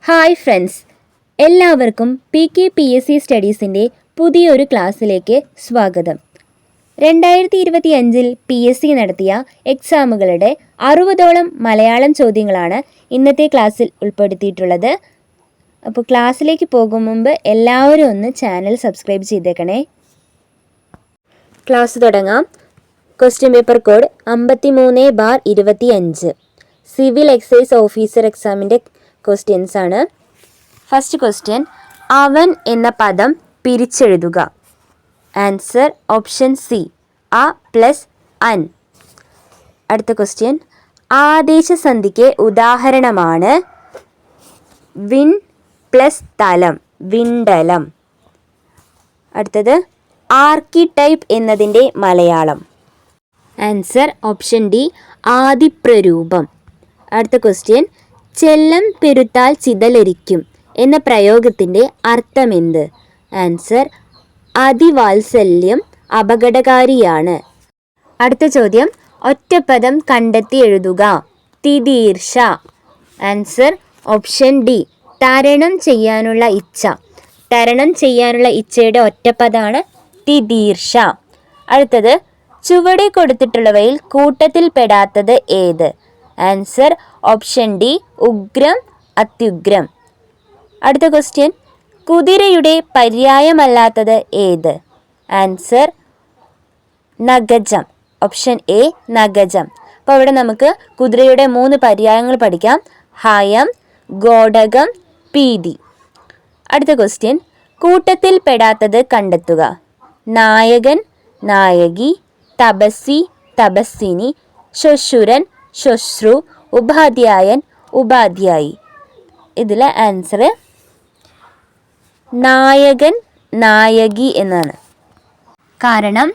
Hi friends, എല്ലാവർക്കും PKPSC സ്റ്റഡീസിൻ്റെ പുതിയൊരു ക്ലാസ്സിലേക്ക് സ്വാഗതം. 2025 PSC നടത്തിയ എക്സാമുകളുടെ 60ഓളം മലയാളം ചോദ്യങ്ങളാണ് ഇന്നത്തെ ക്ലാസ്സിൽ ഉൾപ്പെടുത്തിയിട്ടുള്ളത്. അപ്പോൾ ക്ലാസ്സിലേക്ക് പോകും മുമ്പ് എല്ലാവരും ഒന്ന് ചാനൽ സബ്സ്ക്രൈബ് ചെയ്തേക്കണേ. ക്ലാസ് തുടങ്ങാം. Question paper code 53/25 civil excise officer എക്സാമിൻ്റെ ക്വസ്റ്റ്യൻസ് ആണ്. ഫസ്റ്റ് ക്വസ്റ്റ്യൻ, അവൻ എന്ന പദം പിരിച്ചെഴുതുക. ആൻസർ ഓപ്ഷൻ സി, അ പ്ലസ് അൻ. അടുത്ത ക്വസ്റ്റ്യൻ, ആദേശസന്ധിക്ക് ഉദാഹരണമാണ് വിൻ പ്ലസ് തലം, വിണ്ടലം. അടുത്തത്, ആർക്കിടൈപ്പ് എന്നതിൻ്റെ മലയാളം. ആൻസർ ഓപ്ഷൻ ഡി, ആദിപ്രരൂപം. അടുത്ത ക്വസ്റ്റ്യൻ, ചെല്ലം പെരുത്താൽ ചിതലരിക്കും എന്ന പ്രയോഗത്തിൻ്റെ അർത്ഥമെന്ത്? ആൻസർ അതിവാത്സല്യം അപകടകാരിയാണ്. അടുത്ത ചോദ്യം, ഒറ്റപ്പദം കണ്ടെത്തി എഴുതുക. തിതീർഷ. ആൻസർ ഓപ്ഷൻ ഡി, തരണം ചെയ്യാനുള്ള ഇച്ഛ. തരണം ചെയ്യാനുള്ള ഇച്ഛയുടെ ഒറ്റപ്പദമാണ് തിതീർഷ. അടുത്തത്, ചുവടെ കൊടുത്തിട്ടുള്ളവയിൽ കൂട്ടത്തിൽ പെടാത്തത് ഏത്? ആൻസർ ഓപ്ഷൻ ഡി, ഉഗ്രം, അത്യുഗ്രം. അടുത്ത ക്വസ്റ്റ്യൻ, കുതിരയുടെ പര്യായമല്ലാത്തത് ഏത്? ആൻസർ നഗജം, ഓപ്ഷൻ എ, നഗജം. അപ്പോൾ ഇവിടെ നമുക്ക് കുതിരയുടെ 3 പര്യായങ്ങൾ പഠിക്കാം. ഹയം, ഗോഢകം, പീതി. അടുത്ത ക്വസ്റ്റ്യൻ, കൂട്ടത്തിൽ പെടാത്തത് കണ്ടെത്തുക. നായകൻ, നായകി, തപസ്സി, തപസ്സിനി, ശ്വശുരൻ, ശ്വശ്രു, ഉപാധ്യായൻ, ഉപാധ്യായി. ഇതിൽ ആൻസർ നായകൻ, നായകി എന്നാണ്. കാരണം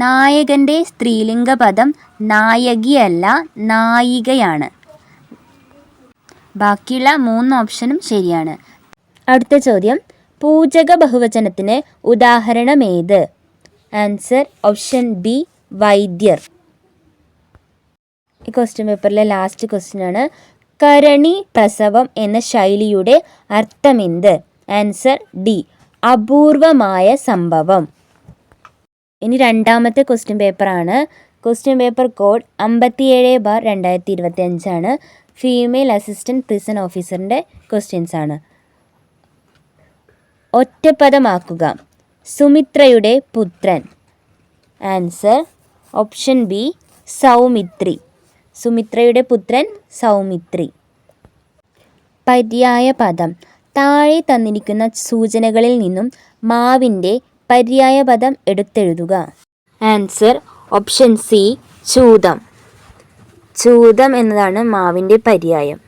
നായകൻ്റെ സ്ത്രീലിംഗ പദം നായകിയല്ല, നായികയാണ്. ബാക്കിയുള്ള 3 ഓപ്ഷനും ശരിയാണ്. അടുത്ത ചോദ്യം, പൂജക ബഹുവചനത്തിന് ഉദാഹരണമേത്? ആൻസർ ഓപ്ഷൻ ബി, വൈദ്യർ. ഈ ക്വസ്റ്റ്യൻ പേപ്പറിലെ ലാസ്റ്റ് ക്വസ്റ്റ്യൻ ആണ്. കരണി പ്രസവം എന്ന ശൈലിയുടെ അർത്ഥമെന്ത്? ആൻസർ ഡി, അപൂർവമായ സംഭവം. ഇനി രണ്ടാമത്തെ ക്വസ്റ്റ്യൻ പേപ്പറാണ്. ക്വസ്റ്റ്യൻ പേപ്പർ കോഡ് 57/2025 ആണ്. ഫീമെയിൽ അസിസ്റ്റൻറ്റ് പ്രിസൺ ഓഫീസറിൻ്റെ ക്വസ്റ്റ്യൻസ് ആണ്. ഒറ്റപ്പദമാക്കുക. സുമിത്രയുടെ പുത്രൻ. Answer option B, Saumitri. സുമിത്രയുടെ പുത്രൻ സൗമിത്രി. പര്യായ പദം. താഴെ തന്നിരിക്കുന്ന സൂചനകളിൽ നിന്നും മാവിൻ്റെ പര്യായ പദം എടുത്തെഴുതുക. ആൻസർ ഓപ്ഷൻ സി, ചൂതം. ചൂതം എന്നതാണ് മാവിൻ്റെ പര്യായം.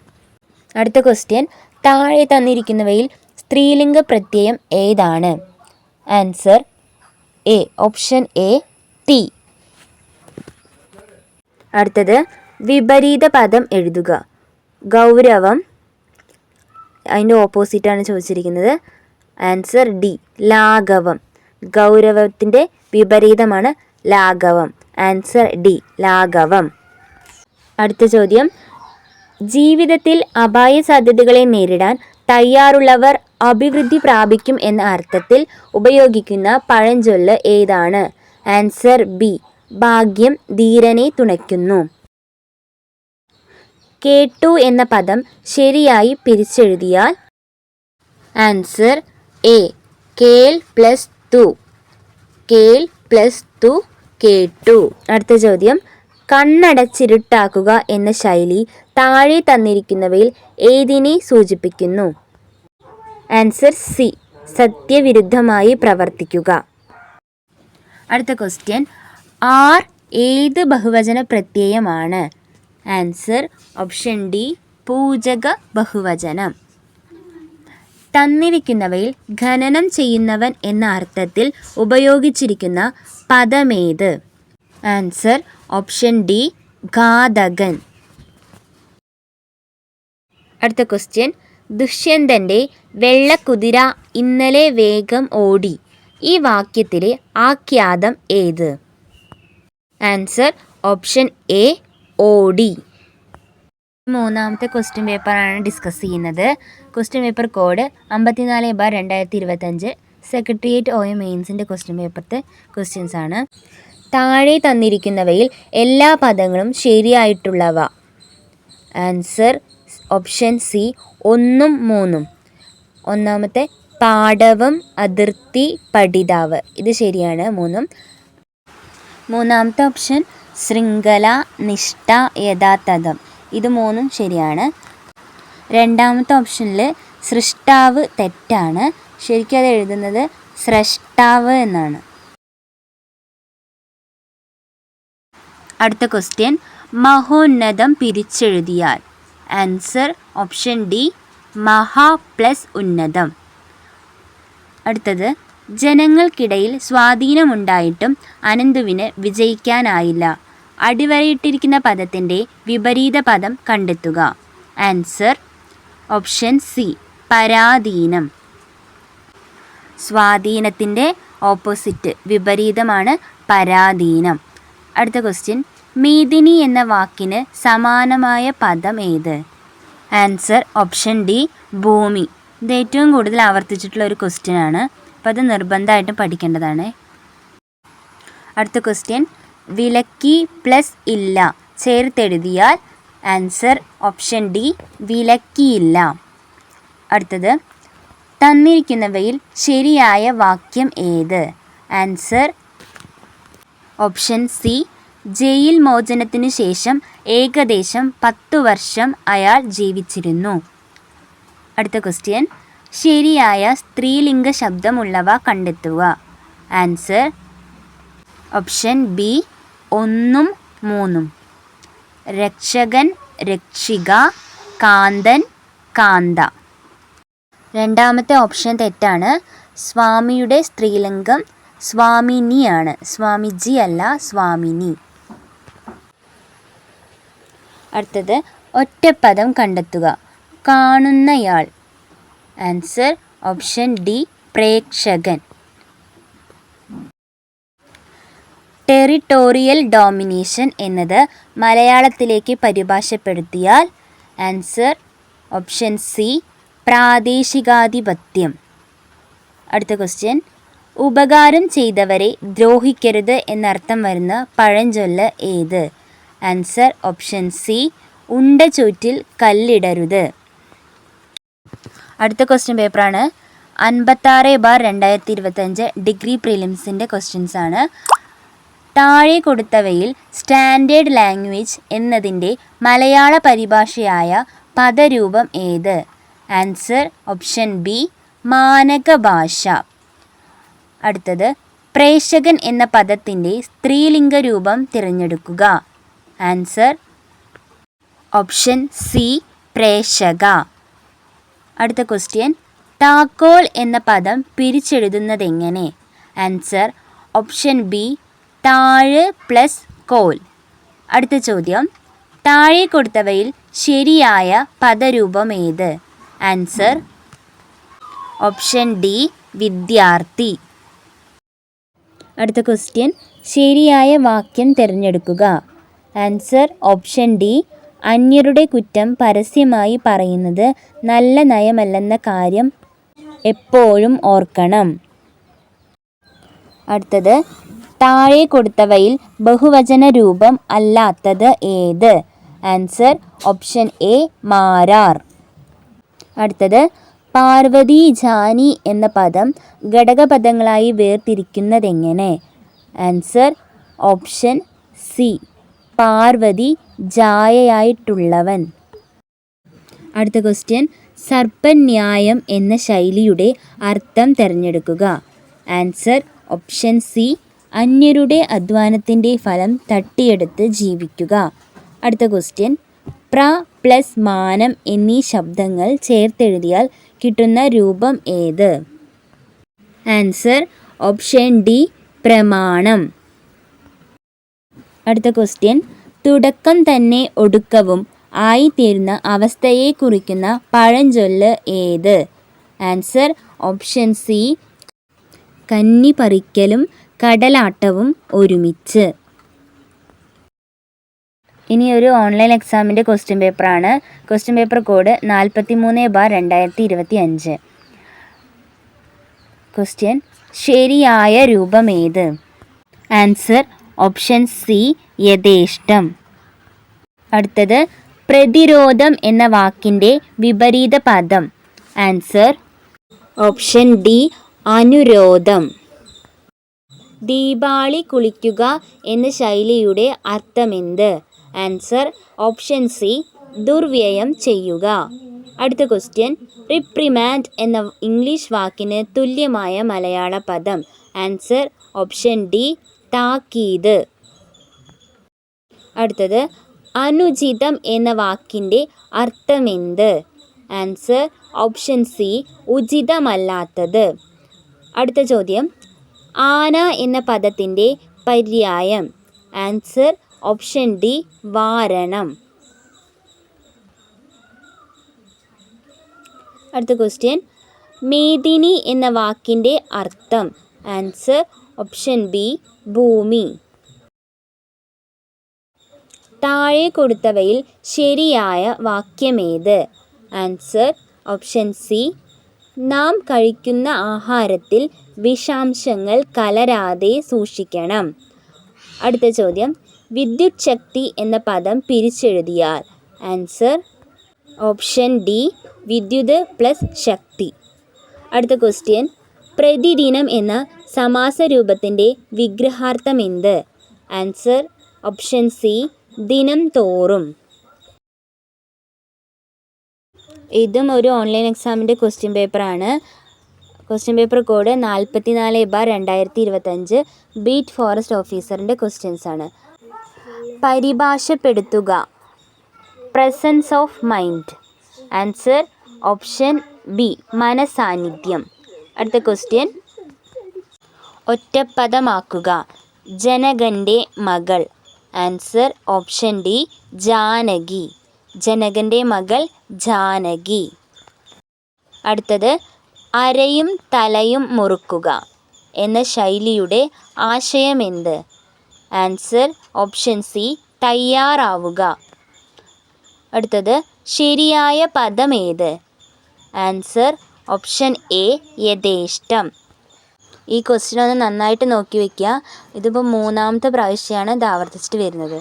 അടുത്ത ക്വസ്റ്റ്യൻ, താഴെ തന്നിരിക്കുന്നവയിൽ സ്ത്രീലിംഗ പ്രത്യയം ഏതാണ്? ആൻസർ എ, ഓപ്ഷൻ എ, തീ. അടുത്തത്, വിപരീത പദം എഴുതുക. ഗൗരവം, അതിൻ്റെ ഓപ്പോസിറ്റാണ് ചോദിച്ചിരിക്കുന്നത്. Answer D, ലാഘവം. ഗൗരവത്തിൻ്റെ വിപരീതമാണ് ലാഘവം. Answer D, ലാഘവം. അടുത്ത ചോദ്യം, ജീവിതത്തിൽ അപായ സാധ്യതകളെ നേരിടാൻ തയ്യാറുള്ളവർ അഭിവൃദ്ധി പ്രാപിക്കും എന്ന അർത്ഥത്തിൽ ഉപയോഗിക്കുന്ന പഴഞ്ചൊല്ല് ഏതാണ്? ആൻസർ ബി, ഭാഗ്യം ധീരനെ തുണയ്ക്കുന്നു. കേട്ടു എന്ന പദം ശരിയായി പിരിച്ചെഴുതിയാൽ? ആൻസർ എ, കേൾ പ്ലസ് തു. കേൾ പ്ലസ് തു, കേട്ടു. അടുത്ത ചോദ്യം, കണ്ണടച്ചിരുട്ടാക്കുക എന്ന ശൈലി താഴെ തന്നിരിക്കുന്നവയിൽ ഏതിനെ സൂചിപ്പിക്കുന്നു? ആൻസർ സി, സത്യവിരുദ്ധമായി പ്രവർത്തിക്കുക. അടുത്ത ക്വസ്റ്റ്യൻ, ആർ ഏത് ബഹുവചന പ്രത്യയമാണ്? ആൻസർ ഓപ്ഷൻ ഡി, പൂജക ബഹുവചനം. തന്നിരിക്കുന്നവയിൽ ഖനനം ചെയ്യുന്നവൻ എന്ന അർത്ഥത്തിൽ ഉപയോഗിച്ചിരിക്കുന്ന പദമേത്? ആൻസർ ഓപ്ഷൻ ഡി, ഘാതകൻ. അടുത്ത ക്വസ്റ്റ്യൻ, ദുഷ്യന്തൻ്റെ വെള്ളക്കുതിര ഇന്നലെ വേഗം ഓടി. ഈ വാക്യത്തിലെ ആഖ്യാതം ഏത്? ആൻസർ ഓപ്ഷൻ എ, ഓടി. മൂന്നാമത്തെ ക്വസ്റ്റ്യൻ പേപ്പറാണ് ഡിസ്കസ് ചെയ്യുന്നത്. Question paper code 54/2025 secretariat OM മെയിൻസിൻ്റെ ക്വസ്റ്റ്യൻ പേപ്പറത്തെ ക്വസ്റ്റ്യൻസ് ആണ്. താഴെ തന്നിരിക്കുന്നവയിൽ എല്ലാ പദങ്ങളും ശരിയായിട്ടുള്ളവ. ആൻസർ ഓപ്ഷൻ സി 1ഉം 3ഉം. ഒന്നാമത്തെ പാടവം, അതിർത്തി, പഠിതാവ്, ഇത് ശരിയാണ് 3ഉം. മൂന്നാമത്തെ ഓപ്ഷൻ ശൃംഖല, നിഷ്ഠ, യഥാതഥം, ഇത് 3ഉം ശരിയാണ്. രണ്ടാമത്തെ ഓപ്ഷനിൽ സൃഷ്ടാവ് തെറ്റാണ്. ശരിക്കും അത് എഴുതുന്നത് സ്രഷ്ടാവ് എന്നാണ്. അടുത്ത ക്വസ്റ്റ്യൻ മഹോന്നതം പിരിച്ചെഴുതിയാൽ. ആൻസർ ഓപ്ഷൻ ഡി മഹാ പ്ലസ് ഉന്നതം. അടുത്തത് ജനങ്ങൾക്കിടയിൽ സ്വാധീനമുണ്ടായിട്ടും അനന്തുവിന് വിജയിക്കാനായില്ല. അടിവരയിട്ടിരിക്കുന്ന പദത്തിൻ്റെ വിപരീത പദം കണ്ടെത്തുക. ആൻസർ ഓപ്ഷൻ സി പരാധീനം. സ്വാധീനത്തിൻ്റെ ഓപ്പോസിറ്റ് വിപരീതമാണ് പരാധീനം. അടുത്ത ക്വസ്റ്റ്യൻ മേദിനി എന്ന വാക്കിന് സമാനമായ പദം ഏത്? ആൻസർ ഓപ്ഷൻ ഡി ഭൂമി. ഇത് ഏറ്റവും കൂടുതൽ ആവർത്തിച്ചിട്ടുള്ള ഒരു ക്വസ്റ്റ്യൻ ആണ്. അപ്പോൾ അത് നിർബന്ധമായിട്ടും പഠിക്കേണ്ടതാണ്. അടുത്ത ക്വസ്റ്റ്യൻ വിലക്കി പ്ലസ് ഇല്ല ചേർത്തെഴുതിയാൽ. ആൻസർ ഓപ്ഷൻ ഡി വിലക്കിയില്ല. അടുത്തത് തന്നിരിക്കുന്നവയിൽ ശരിയായ വാക്യം ഏത്? ആൻസർ ഓപ്ഷൻ സി ജയിൽ മോചനത്തിനു ശേഷം ഏകദേശം 10 വർഷം അയാൾ ജീവിച്ചിരുന്നു. അടുത്ത ക്വസ്റ്റ്യൻ ശരിയായ സ്ത്രീലിംഗ ശബ്ദമുള്ളവ കണ്ടെത്തുക. ആൻസർ ഓപ്ഷൻ ബി 1ഉം 3ഉം. രക്ഷകൻ, രക്ഷിക, കാന്തൻ, കാന്ത. രണ്ടാമത്തെ ഓപ്ഷൻ തെറ്റാണ്. സ്വാമിയുടെ സ്ത്രീലിംഗം സ്വാമിനിയാണ്. സ്വാമിജി അല്ല, സ്വാമിനി. അടുത്തത് ഒറ്റപ്പദം കണ്ടെത്തുക. കാണുന്നയാൾ. ആൻസർ ഓപ്ഷൻ ഡി പ്രേക്ഷകൻ. ടെറിട്ടോറിയൽ ഡോമിനേഷൻ എന്നത് മലയാളത്തിലേക്ക് പരിഭാഷപ്പെടുത്തിയാൽ. ആൻസർ ഓപ്ഷൻ സി പ്രാദേശികാധിപത്യം. അടുത്ത ക്വസ്റ്റ്യൻ ഉപകാരം ചെയ്തവരെ ദ്രോഹിക്കരുത് എന്നർത്ഥം വരുന്ന പഴഞ്ചൊല്ല് ഏത്? ആൻസർ ഓപ്ഷൻ സി ഉണ്ട ചോറ്റിൽ കല്ലിടരുത്. അടുത്ത ക്വസ്റ്റ്യൻ പേപ്പറാണ് 56/2025 ഡിഗ്രി പ്രിലിംസിൻ്റെ ക്വസ്റ്റ്യൻസ് ആണ്. താഴെ കൊടുത്തവയിൽ സ്റ്റാൻഡേർഡ് ലാംഗ്വേജ് എന്നതിൻ്റെ മലയാള പരിഭാഷയായ പദരൂപം ഏത്? ആൻസർ ഓപ്ഷൻ ബി മാനക ഭാഷ. അടുത്തത് പ്രേക്ഷകൻ എന്ന പദത്തിൻ്റെ സ്ത്രീലിംഗ രൂപം തിരഞ്ഞെടുക്കുക. ആൻസർ ഓപ്ഷൻ സി പ്രേക്ഷക. അടുത്ത ക്വസ്റ്റ്യൻ താക്കോൽ എന്ന പദം പിരിച്ചെഴുതുന്നതെങ്ങനെ? ആൻസർ ഓപ്ഷൻ ബി താഴ് പ്ലസ് കോൽ. അടുത്ത ചോദ്യം താഴെ കൊടുത്തവയിൽ ശരിയായ പദരൂപം ഏത്? ആൻസർ ഓപ്ഷൻ ഡി വിദ്യാർത്ഥി. അടുത്ത ക്വസ്റ്റ്യൻ ശരിയായ വാക്യം തിരഞ്ഞെടുക്കുക. ആൻസർ ഓപ്ഷൻ ഡി അന്യരുടെ കുറ്റം പരസ്യമായി പറയുന്നത് നല്ല നയമല്ലെന്ന കാര്യം എപ്പോഴും ഓർക്കണം. അടുത്തത് താഴെ കൊടുത്തവയിൽ ബഹുവചന രൂപം അല്ലാത്തത് ഏത്? ആൻസർ ഓപ്ഷൻ എ മാരാർ. അടുത്തത് പാർവതി ജാനി എന്ന പദം ഘടകപദങ്ങളായി വേർതിരിക്കുന്നതെങ്ങനെ? ആൻസർ ഓപ്ഷൻ സി പാർവതി ജായയായിട്ടുള്ളവൻ. അടുത്ത ക്വസ്റ്റ്യൻ സർപ്പന്യായം എന്ന ശൈലിയുടെ അർത്ഥം തിരഞ്ഞെടുക്കുക. ആൻസർ ഓപ്ഷൻ സി അന്യരുടെ അധ്വാനത്തിൻ്റെ ഫലം തട്ടിയെടുത്ത് ജീവിക്കുക. അടുത്ത ക്വസ്റ്റ്യൻ പ്ര പ്ലസ് മാനം എന്നീ ശബ്ദങ്ങൾ ചേർത്തെഴുതിയാൽ കിട്ടുന്ന രൂപം ഏത്? ആൻസർ ഓപ്ഷൻ ഡി പ്രമാണം. അടുത്ത ക്വസ്റ്റ്യൻ തുടക്കം തന്നെ ഒടുക്കവും ആയിത്തീരുന്ന അവസ്ഥയെ കുറിക്കുന്ന പഴഞ്ചൊല്ല് ഏത്? ആൻസർ ഓപ്ഷൻ സി കന്നി പറിക്കലും കടലാട്ടവും ഒരുമിച്ച്. ഇനി ഒരു ഓൺലൈൻ എക്സാമിൻ്റെ ക്വസ്റ്റ്യൻ പേപ്പറാണ്. Question paper code 43/2025. ക്വസ്റ്റ്യൻ: ശരിയായ രൂപമേത്? ആൻസർ ഓപ്ഷൻ സി യഥേഷ്ടം. അടുത്തത് പ്രതിരോധം എന്ന വാക്കിൻ്റെ വിപരീത പദം. ആൻസർ ഓപ്ഷൻ ഡി അനുരോധം. ദീപാളി കുളിക്കുക എന്ന ശൈലിയുടെ അർത്ഥമെന്ത്? ആൻസർ ഓപ്ഷൻ സി ദുർവ്യയം ചെയ്യുക. അടുത്ത ക്വസ്റ്റ്യൻ: റിപ്രിമാൻഡ് എന്ന ഇംഗ്ലീഷ് വാക്കിന് തുല്യമായ മലയാള പദം. ആൻസർ ഓപ്ഷൻ ഡി താക്കീത്. അടുത്തത് അനുചിതം എന്ന വാക്കിൻ്റെ അർത്ഥമെന്ത്? ആൻസർ ഓപ്ഷൻ സി ഉചിതമല്ലാത്തത്. അടുത്ത ചോദ്യം: ആന എന്ന പദത്തിൻ്റെ പര്യായം. ആൻസർ ഓപ്ഷൻ ഡി വാരണം. അടുത്ത ക്വസ്റ്റ്യൻ: മേദിനി എന്ന വാക്കിൻ്റെ അർത്ഥം. ആൻസർ ഓപ്ഷൻ ബി ഭൂമി. താഴെ കൊടുത്തവയിൽ ശരിയായ വാക്യമേത്? ആൻസർ ഓപ്ഷൻ സി നാം കഴിക്കുന്ന ആഹാരത്തിൽ വിഷാംശങ്ങൾ കലരാതെ സൂക്ഷിക്കണം. അടുത്ത ചോദ്യം: വിദ്യുത് ശക്തി എന്ന പദം പിരിച്ചെഴുതിയാൽ. ആൻസർ ഓപ്ഷൻ ഡി വിദ്യുത് പ്ലസ് ശക്തി. അടുത്ത ക്വസ്റ്റ്യൻ: പ്രതിദിനം എന്ന സമാസരൂപത്തിൻ്റെ വിഗ്രഹാർത്ഥമെന്ത്? ആൻസർ ഓപ്ഷൻ സി ദിനം തോറും. ഇതും ഒരു ഓൺലൈൻ എക്സാമിൻ്റെ ക്വസ്റ്റ്യൻ പേപ്പറാണ്. Question paper code 44/2025. Beat forest ഓഫീസറിൻ്റെ ക്വസ്റ്റ്യൻസ് ആണ്. പരിഭാഷപ്പെടുത്തുക. Presence of mind. Answer option B മനസാന്നിധ്യം. അടുത്ത ക്വസ്റ്റ്യൻ: ഒറ്റപ്പദമാക്കുക. ജനകൻ്റെ മകൾ. Answer option D Janaki. ജനകൻ്റെ മകൾ ജാനകി. അടുത്തത് അരയും തലയും മുറുക്കുക എന്ന ശൈലിയുടെ ആശയമെന്ത്? ആൻസർ ഓപ്ഷൻ സി തയ്യാറാവുക. അടുത്തത് ശരിയായ പദമേത്? ആൻസർ ഓപ്ഷൻ എ യഥേഷ്ടം. ഈ ക്വസ്റ്റ്യൻ ഒന്ന് നന്നായിട്ട് നോക്കി വയ്ക്കുക. ഇതിപ്പോൾ 3ാമത്തെ പ്രാവശ്യമാണ് ഇത് ആവർത്തിച്ചിട്ട് വരുന്നത്.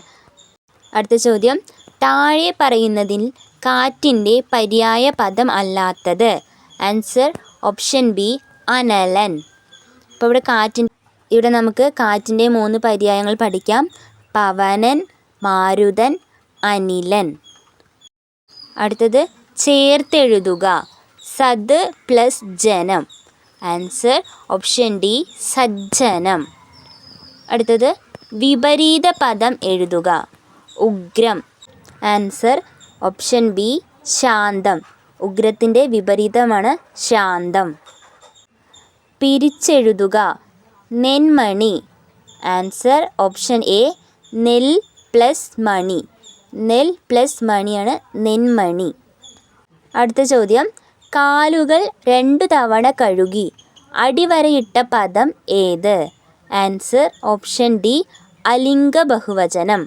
അടുത്ത ചോദ്യം: താഴെ പറയുന്നതിൽ കാറ്റിൻ്റെ പര്യായ പദം അല്ലാത്തത്. ആൻസർ ഓപ്ഷൻ ബി അനലൻ. ഇപ്പോൾ ഇവിടെ നമുക്ക് കാറ്റിൻ്റെ 3 പര്യായങ്ങൾ പഠിക്കാം. പവനൻ, മാരുതൻ, അനിലൻ. അടുത്തത് ചേർത്തെഴുതുക. സത് പ്ലസ് ജനം. ആൻസർ ഓപ്ഷൻ ഡി സജ്ജനം. അടുത്തത് വിപരീത പദം എഴുതുക. ഉഗ്രം. ആൻസർ ഓപ്ഷൻ ബി ശാന്തം. ഉഗ്രത്തിൻ്റെ വിപരീതമാണ് ശാന്തം. പിരിച്ചെഴുതുക. നെന്മണി. ആൻസർ ഓപ്ഷൻ എ നെൽ പ്ലസ് മണി. നെൽ പ്ലസ് മണിയാണ് നെന്മണി. അടുത്ത ചോദ്യം: കാലുകൾ 2 തവണ കഴുകി അടിവരയിട്ട പദം ഏത്? ആൻസർ ഓപ്ഷൻ ഡി അലിംഗ ബഹുവചനം.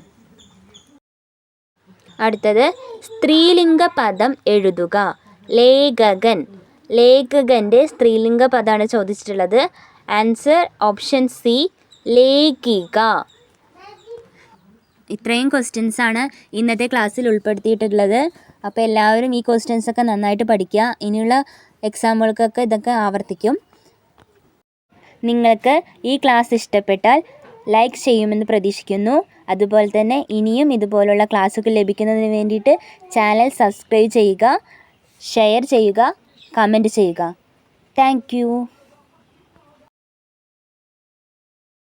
അടുത്തത് സ്ത്രീലിംഗ പദം എഴുതുക. ലേഖകൻ. ലേഖകൻ്റെ സ്ത്രീലിംഗ പദമാണ് ചോദിച്ചിട്ടുള്ളത്. ആൻസർ ഓപ്ഷൻ സി ലേഖിക. ഇത്രയും ക്വസ്റ്റ്യൻസാണ് ഇന്നത്തെ ക്ലാസ്സിൽ ഉൾപ്പെടുത്തിയിട്ടുള്ളത്. അപ്പോൾ എല്ലാവരും ഈ ക്വസ്റ്റ്യൻസൊക്കെ നന്നായിട്ട് പഠിക്കുക. ഇനിയുള്ള എക്സാമുകൾക്കൊക്കെ ഇതൊക്കെ ആവർത്തിക്കും. നിങ്ങൾക്ക് ഈ ക്ലാസ് ഇഷ്ടപ്പെട്ടാൽ ലൈക്ക് ചെയ്യുമെന്ന് പ്രതീക്ഷിക്കുന്നു. അതുപോലെ തന്നെ ഇനിയും ഇതുപോലുള്ള ക്ലാസ്സുകൾ ലഭിക്കുന്നതിന് വേണ്ടിയിട്ട് ചാനൽ സബ്സ്ക്രൈബ് ചെയ്യുക, ഷെയർ ചെയ്യുക, കമൻറ്റ് ചെയ്യുക. Thank you.